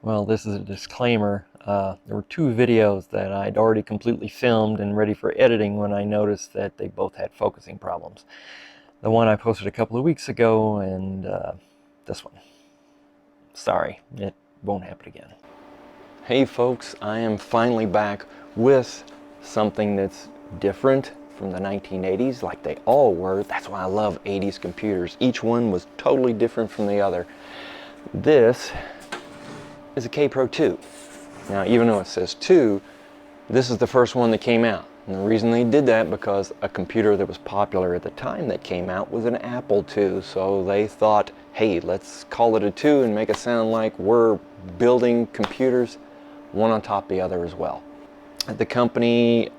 Well, this is a disclaimer. There were two videos that I'd already completely filmed and ready for editing when I noticed that they both had focusing problems. The one I posted a couple of weeks ago and this one. Sorry, it won't happen again. Hey folks, I am finally back with something that's different from the 1980s, like they all were. That's why I love 80s computers. Each one was totally different from the other. This is a Kaypro II. Now, even though it says 2, this is the first one that came out. And the reason they did that because a computer that was popular at the time that came out was an Apple II. So they thought, hey, let's call it a 2 and make it sound like we're building computers one on top of the other as well. The company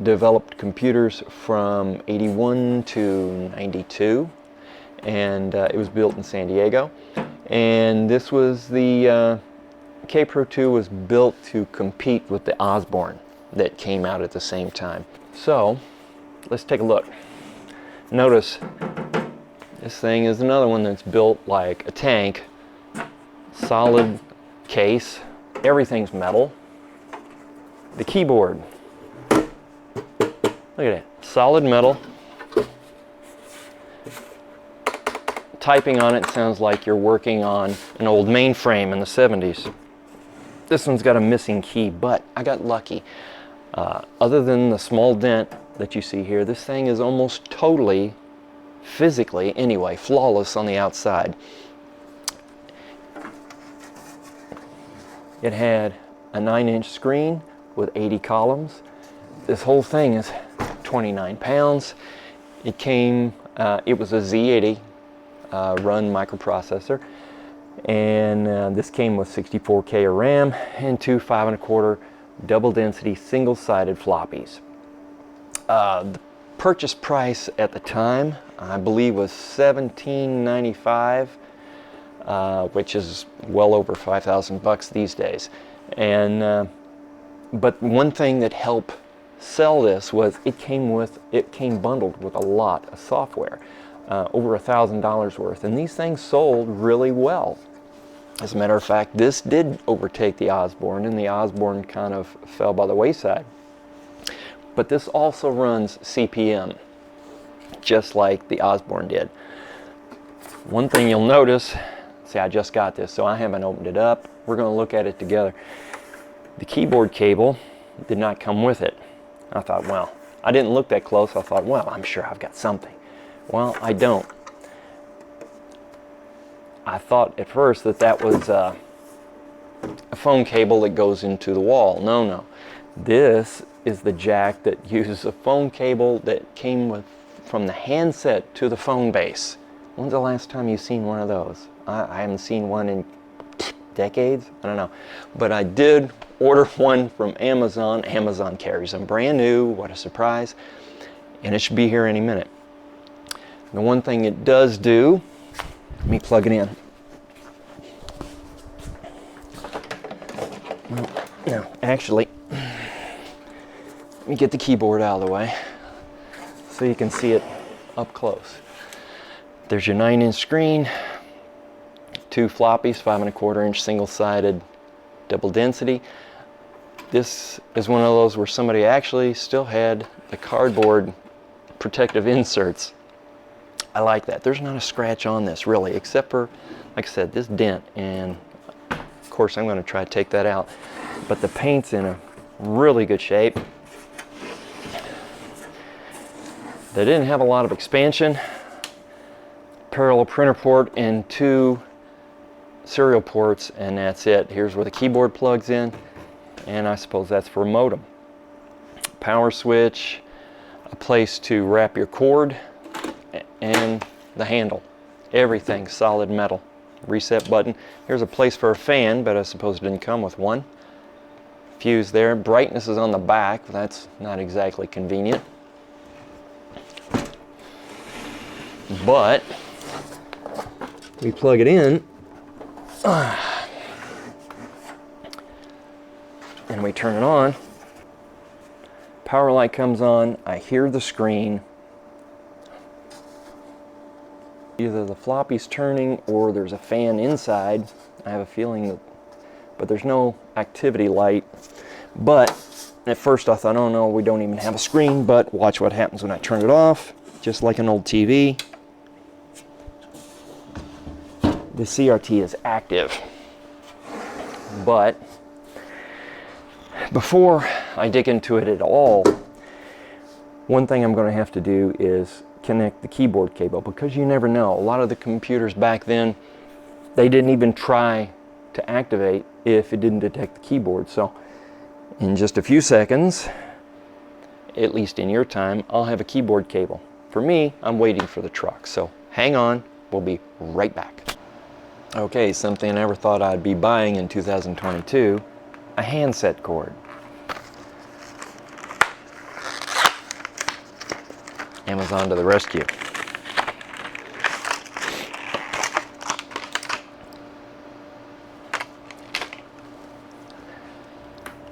developed computers from 81 to 92, and it was built in San Diego. And this was the Kaypro II was built to compete with the Osborne that came out at the same time. So let's take a look. Notice this thing is another one that's built like a tank. Solid case. Everything's metal. The keyboard. Look at that. Solid metal. Typing on it sounds like you're working on an old mainframe in the 70s. This one's got a missing key, but I got lucky. Other than the small dent that you see here, this thing is almost totally, physically anyway, flawless on the outside. It had a 9-inch screen with 80 columns. This whole thing is 29 pounds. It came, it was a Z80 run microprocessor. And this came with 64K of RAM and two 5 1/4 double density single-sided floppies. The purchase price at the time, I believe, was $17.95, which is well over 5,000 bucks these days. And but one thing that helped sell this was it came bundled with a lot of software, over $1,000 worth, and these things sold really well. As a matter of fact, this did overtake the Osborne, and the Osborne kind of fell by the wayside. But this also runs CP/M, just like the Osborne did. One thing you'll notice, see, I just got this, so I haven't opened it up. We're going to look at it together. The keyboard cable did not come with it. I thought, well, I didn't look that close. I thought, well, I'm sure I've got something. Well, I don't. I thought at first that was a phone cable that goes into the wall. No. This is the jack that uses a phone cable that came from the handset to the phone base. When's the last time you've seen one of those? I haven't seen one in decades. I don't know. But I did order one from Amazon. Amazon carries them brand new. What a surprise. And it should be here any minute. The one thing it does do, let me plug it in. Well, no, actually, let me get the keyboard out of the way so you can see it up close. There's your 9-inch screen, two floppies, 5 1/4-inch single-sided double density. This is one of those where somebody actually still had the cardboard protective inserts. I like that. There's not a scratch on this really, except for, like I said, this dent, and of course I'm going to try to take that out. But the paint's in a really good shape. They didn't have a lot of expansion. Parallel printer port and two serial ports, and that's it. Here's where the keyboard plugs in, and I suppose that's for a modem. Power switch, a place to wrap your cord, and the handle. Everything solid metal. Reset button. Here's a place for a fan, but I suppose it didn't come with one. Fuse there. Brightness is on the back. That's not exactly convenient. But we plug it in and we turn it on. Power light comes on. I hear the screen. Either the floppy's turning or there's a fan inside. I have a feeling that but there's no activity light. But at first I thought, oh no, we don't even have a screen, but watch what happens when I turn it off, just like an old TV. The CRT is active. But before I dig into it at all, one thing I'm going to have to do is connect the keyboard cable, because you never know. A lot of the computers back then, they didn't even try to activate if it didn't detect the keyboard. So in just a few seconds, at least in your time, I'll have a keyboard cable. For me, I'm waiting for the truck. So hang on, we'll be right back. Okay, something I never thought I'd be buying in 2022, a handset cord. Amazon to the rescue.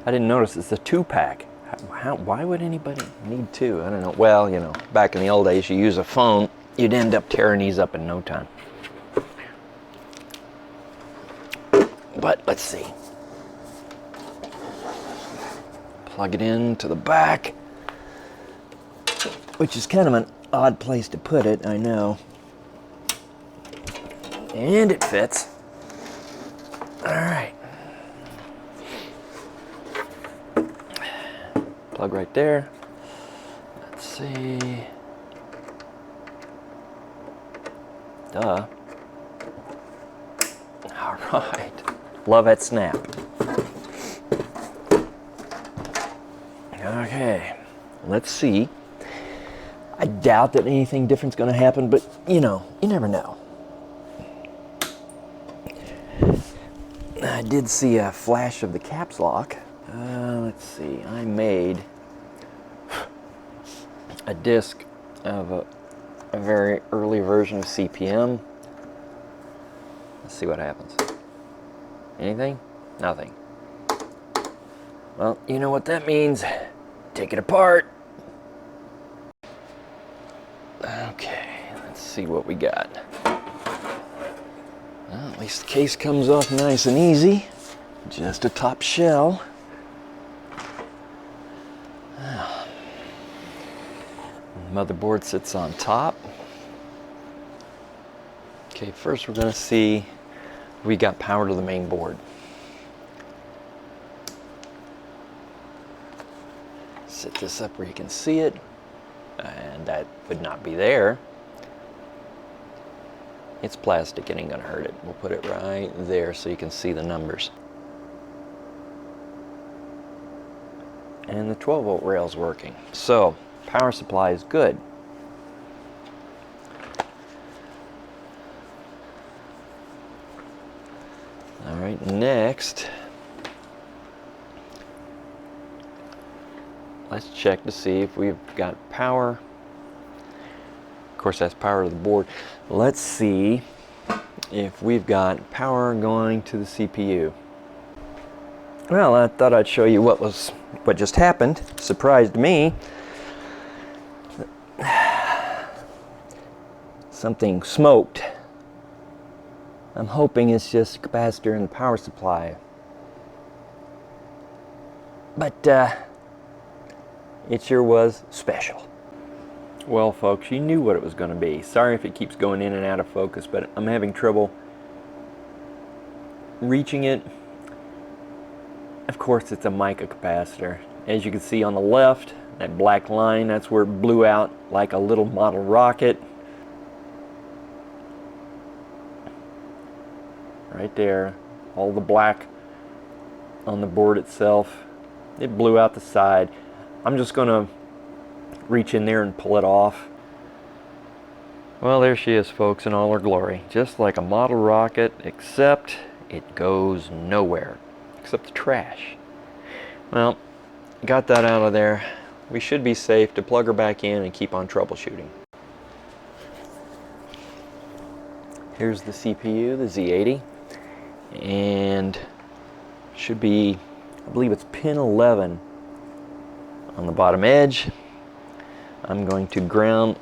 I didn't notice it's a 2-pack. Why would anybody need 2? I don't know. Well, you know, back in the old days, you use a phone, you'd end up tearing these up in no time. But let's see. Plug it into the back, which is kind of an odd place to put it, I know. And it fits. All right. Plug right there. Let's see. Duh. All right. Love that snap. Okay. Let's see. I doubt that anything different's going to happen, but you know, you never know. I did see a flash of the caps lock. Let's see. I made a disk of a very early version of CPM. Let's see what happens. Anything? Nothing. Well, you know what that means. Take it apart. Okay, let's see what we got. Well, at least the case comes off nice and easy. Just a top shell. Motherboard sits on top. Okay, first we're going to see if we got power to the main board. Set this up where you can see it, and that would not be there. It's plastic, it ain't gonna hurt it. We'll put it right there so you can see the numbers. And the 12-volt rail's working. So, power supply is good. All right, next, let's check to see if we've got power. Of course, that's power to the board. Let's see if we've got power going to the CPU. Well, I thought I'd show you what just happened. Surprised me. Something smoked. I'm hoping it's just a capacitor in the power supply. But it sure was special. Well, folks, you knew what it was going to be. Sorry if it keeps going in and out of focus, but I'm having trouble reaching it. Of course, it's a mica capacitor. As you can see on the left, that black line, that's where it blew out like a little model rocket. Right there, all the black on the board itself. It blew out the side. I'm just going to reach in there and pull it off. Well, there she is, folks, in all her glory. Just like a model rocket, except it goes nowhere, except the trash. Well, got that out of there. We should be safe to plug her back in and keep on troubleshooting. Here's the CPU, the Z80, and should be, I believe it's pin 11 on the bottom edge. I'm going to ground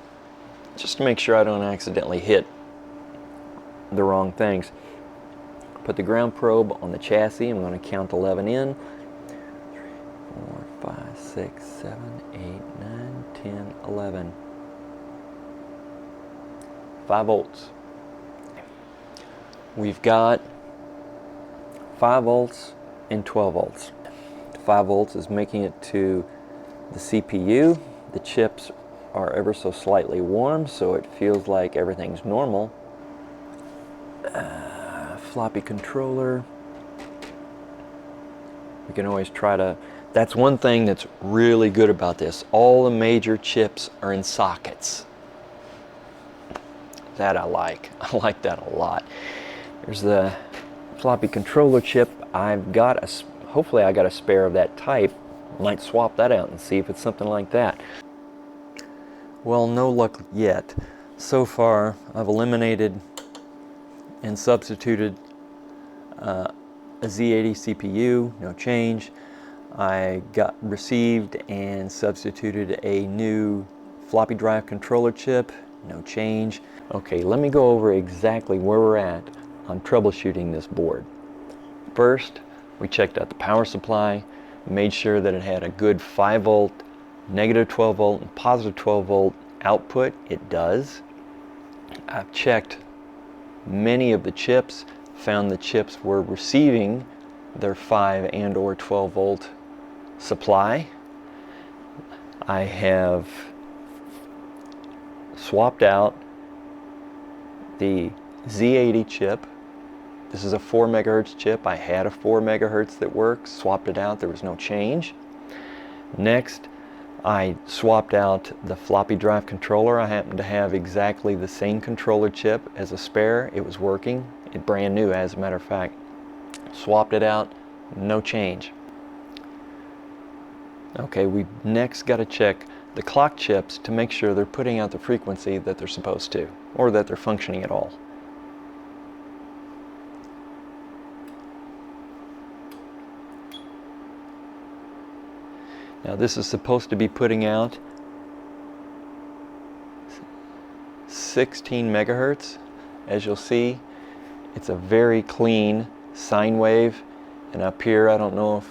just to make sure I don't accidentally hit the wrong things. put the ground probe on the chassis. I'm going to count 11 in. 4, 5, 6, 7, 8, 9, 10, 11. 5 volts. We've got 5 volts and 12 volts. 5 volts is making it to the CPU. The chips are ever so slightly warm, so it feels like everything's normal. Floppy controller. We can always try to, that's one thing that's really good about this. All the major chips are in sockets. That I like. I like that a lot. There's the floppy controller chip. Hopefully I got a spare of that type. Might swap that out and see if it's something like that. Well, no luck yet. So far, I've eliminated and substituted a Z80 CPU, no change. I received and substituted a new floppy drive controller chip, no change. Okay, let me go over exactly where we're at on troubleshooting this board. First, we checked out the power supply, made sure that it had a good 5 volt, negative 12 volt, and positive 12 volt output. It does. I've checked many of the chips, found the chips were receiving their 5 and or 12 volt supply. I have swapped out the Z80 chip. This is a 4 megahertz chip. I had a 4 megahertz that works, swapped it out, there was no change. Next, I swapped out the floppy drive controller. I happen to have exactly the same controller chip as a spare. It was working, brand new as a matter of fact. Swapped it out, no change. Okay, we next got to check the clock chips to make sure they're putting out the frequency that they're supposed to, or that they're functioning at all. Now this is supposed to be putting out 16 megahertz. As you'll see, it's a very clean sine wave, and up here, I don't know if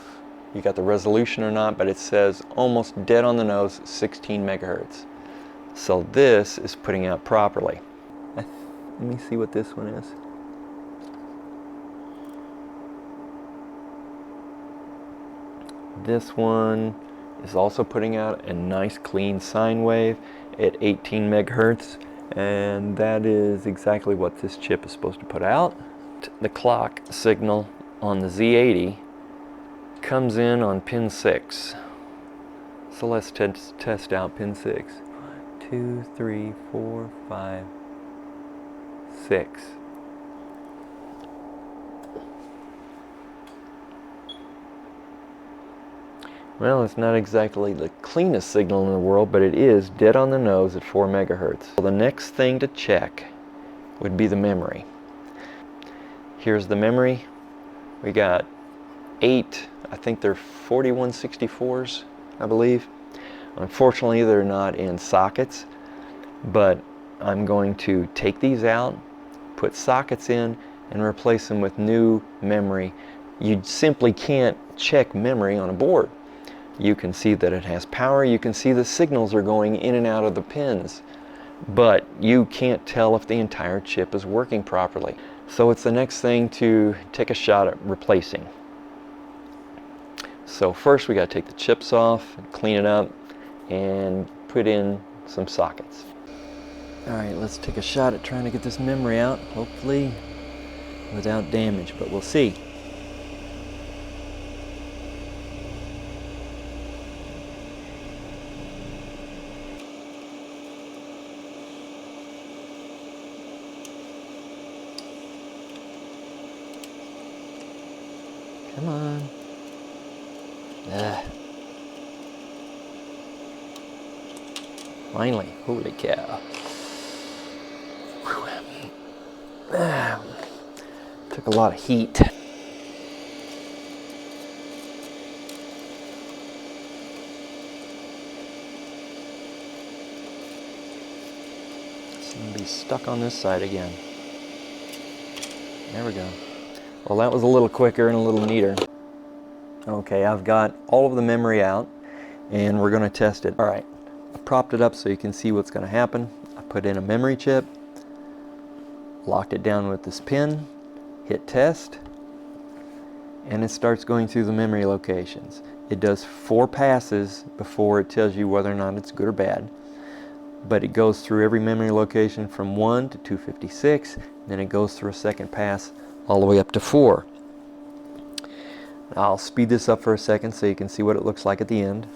you got the resolution or not, but it says almost dead on the nose 16 megahertz. So this is putting out properly. Let me see what this one is. This one is also putting out a nice clean sine wave at 18 megahertz, and that is exactly what this chip is supposed to put out. The clock signal on the Z80 comes in on pin 6. So let's test out pin 6. 1, 2, 3, 4, 5, 6. Well, it's not exactly the cleanest signal in the world, but it is dead on the nose at 4 megahertz. So the next thing to check would be the memory. Here's the memory. We got 8, I think they're 4164s, I believe. Unfortunately, they're not in sockets, but I'm going to take these out, put sockets in, and replace them with new memory. You simply can't check memory on a board. You can see that it has power, you can see the signals are going in and out of the pins, but you can't tell if the entire chip is working properly. So it's the next thing to take a shot at replacing. So first we got to take the chips off, clean it up, and put in some sockets. Alright, let's take a shot at trying to get this memory out, hopefully without damage, but we'll see. Come on. Finally, holy cow. Took a lot of heat. It's going to be stuck on this side again. There we go. Well, that was a little quicker and a little neater. Okay, I've got all of the memory out and we're going to test it. All right, I propped it up so you can see what's going to happen. I put in a memory chip, locked it down with this pin, hit test, and it starts going through the memory locations. It does 4 passes before it tells you whether or not it's good or bad. But it goes through every memory location from 1 to 256, then it goes through a second pass all the way up to 4. I'll speed this up for a second so you can see what it looks like at the end.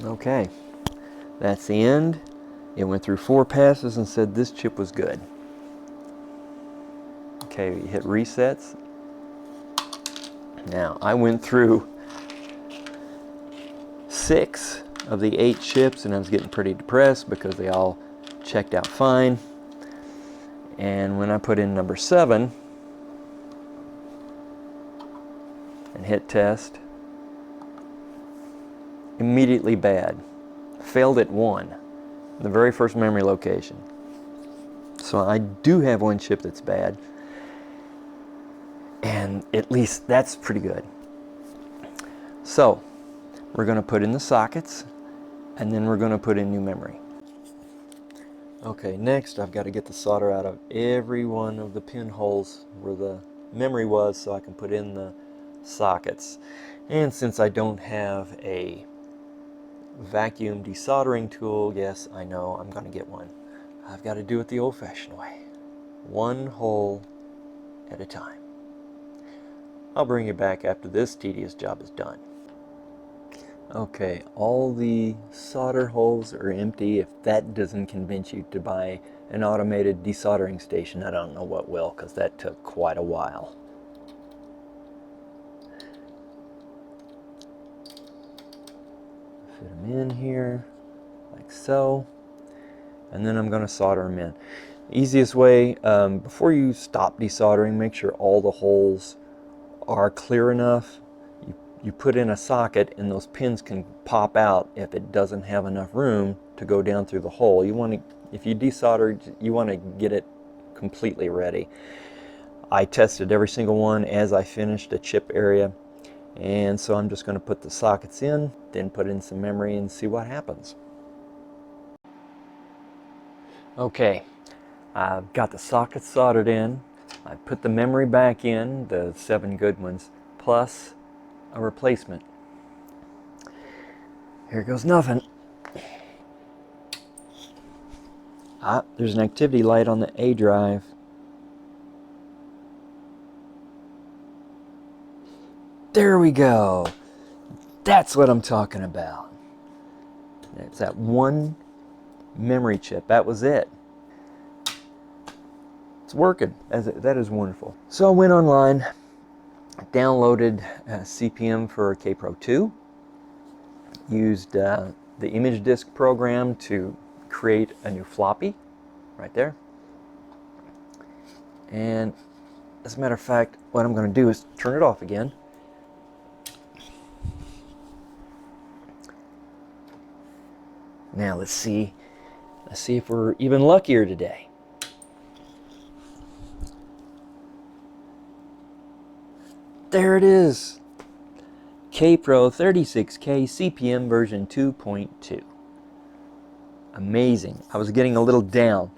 Okay, that's the end. It went through 4 passes and said this chip was good. Okay, we hit resets. Now, I went through 6 of the 8 chips and I was getting pretty depressed because they all checked out fine. And when I put in number 7 and hit test, immediately bad. Failed at 1, the very first memory location. So I do have one chip that's bad, and at least that's pretty good. So we're going to put in the sockets and then we're going to put in new memory. Okay, next I've got to get the solder out of every one of the pinholes where the memory was so I can put in the sockets. And since I don't have a vacuum desoldering tool, yes, I know, I'm going to get one. I've got to do it the old-fashioned way. One hole at a time. I'll bring you back after this tedious job is done. Okay, all the solder holes are empty. If that doesn't convince you to buy an automated desoldering station, I don't know what will, because that took quite a while. Fit them in here, like so. And then I'm going to solder them in. Easiest way, before you stop desoldering, make sure all the holes are clear enough. You put in a socket and those pins can pop out if it doesn't have enough room to go down through the hole. You want to, if you desolder, you want to get it completely ready. I tested every single one as I finished a chip area, and so I'm just going to put the sockets in, then put in some memory and see what happens. Okay, I've got the sockets soldered in. I put the memory back in, the 7 good ones, plus a replacement. Here goes nothing. There's an activity light on the A drive. There we go. That's what I'm talking about. It's that one memory chip. That was it. It's working. That is wonderful. So I went online, downloaded CPM for Kaypro II, used the image disk program to create a new floppy right there. And as a matter of fact, what I'm going to do is turn it off again. Now let's see if we're even luckier today. There it is. Kaypro 36K CPM version 2.2. Amazing. I was getting a little down.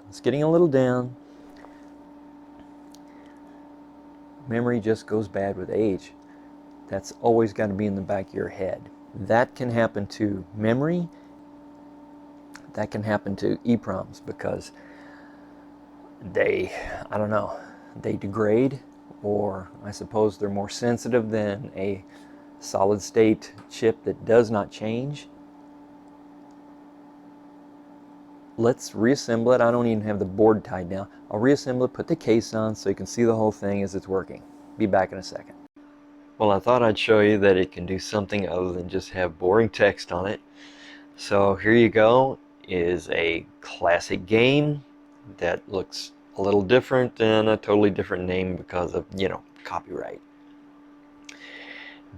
Memory just goes bad with age. That's always got to be in the back of your head. That can happen to memory. That can happen to EEPROMs because they, I don't know, they degrade, or I suppose they're more sensitive than a solid state chip that does not change. Let's reassemble it. I don't even have the board tied down. I'll reassemble it, put the case on so you can see the whole thing as it's working. Be back in a second. Well, I thought I'd show you that it can do something other than just have boring text on it. So here you go, is a classic game that looks a little different and a totally different name because of, you know, copyright.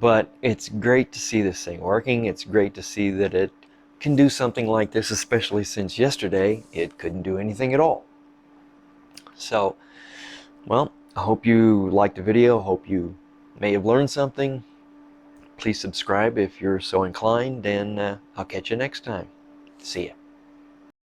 But it's great to see this thing working. It's great to see that it can do something like this, especially since yesterday it couldn't do anything at all. So, well, I hope you liked the video. Hope you may have learned something. Please subscribe if you're so inclined, and I'll catch you next time. See ya.